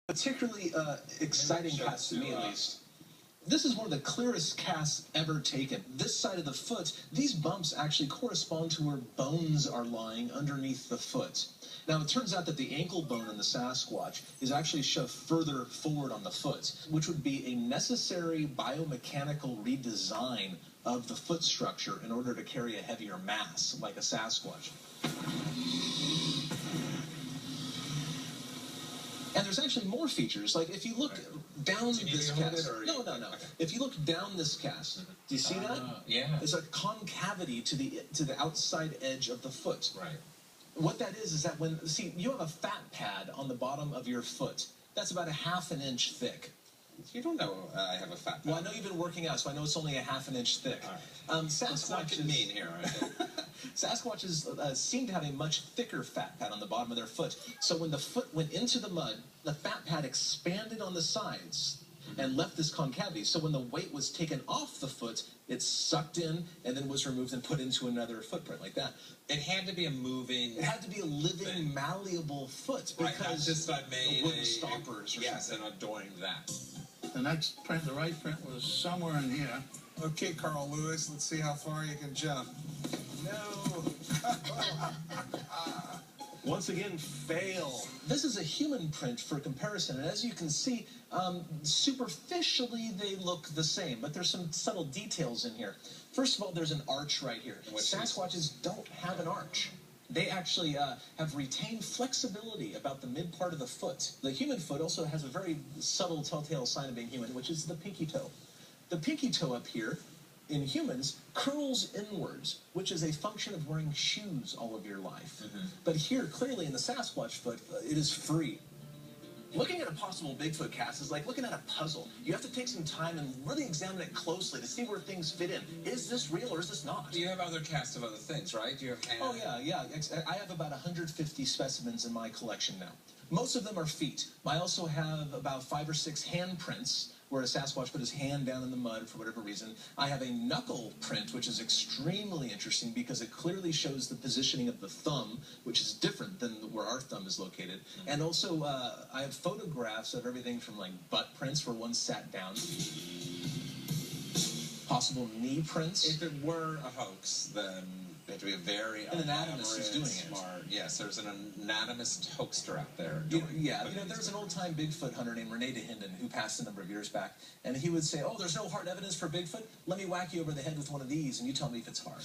Particularly exciting cast to me, at least. This is one of the clearest casts ever taken. This side of the foot, these bumps actually correspond to where bones are lying underneath the foot. Now, it turns out that the ankle bone in the Sasquatch is actually shoved further forward on the foot, which would be a necessary biomechanical redesign of the foot structure in order to carry a heavier mass, like a Sasquatch. And there's actually more features. Like if you look down this cast, no. Okay. If you look down this cast, do you see that? Yeah. There's a concavity to the outside edge of the foot. Right. What that is that when you have a fat pad on the bottom of your foot, that's about a ½ an inch thick. You don't know I have a fat pad. Well, I know you've been working out, so I know it's only a ½ an inch thick. Right. Sasquatches mean here. Right? Sasquatches seem to have a much thicker fat pad on the bottom of their foot. So when the foot went into the mud, the fat pad expanded on the sides and left this concavity. So when the weight was taken off the foot, it sucked in and then was removed and put into another footprint like that. It had to be a moving. It had to be a living, malleable foot because right, not just I made wooden stompers. Yes, and adorned that. The next print, the right print, was somewhere in here. Okay, Carl Lewis, let's see how far you can jump. No. Once again, fail. This is a human print for comparison, and as you can see, superficially they look the same, but there's some subtle details in here. First of all, there's an arch right here. Sasquatches don't have an arch. They actually have retained flexibility about the mid part of the foot. The human foot also has a very subtle telltale sign of being human, which is the pinky toe. The pinky toe up here in humans curls inwards, which is a function of wearing shoes all of your life. But here, clearly in the Sasquatch foot, it is free. Looking at a possible Bigfoot cast is like looking at a puzzle. You have to take some time and really examine it closely to see where things fit in. Is this real or is this not? You have other casts of other things, right? Do you have hands? Oh, yeah. I have about 150 specimens in my collection now. Most of them are feet. I also have about 5 or 6 handprints where a Sasquatch put his hand down in the mud for whatever reason. I have a knuckle print, which is extremely interesting because it clearly shows the positioning of the thumb, which is different than where our thumb is located. And also, I have photographs of everything from like butt prints where one sat down, possible knee prints. If it were a hoax, then it had to be a very an anatomist is doing smart. Yes, there's an anatomist hoaxer out there. There's an old-time Bigfoot hunter named Rene DeHinden who passed a number of years back, and he would say, "Oh, there's no hard evidence for Bigfoot. Let me whack you over the head with one of these, and you tell me if it's hard."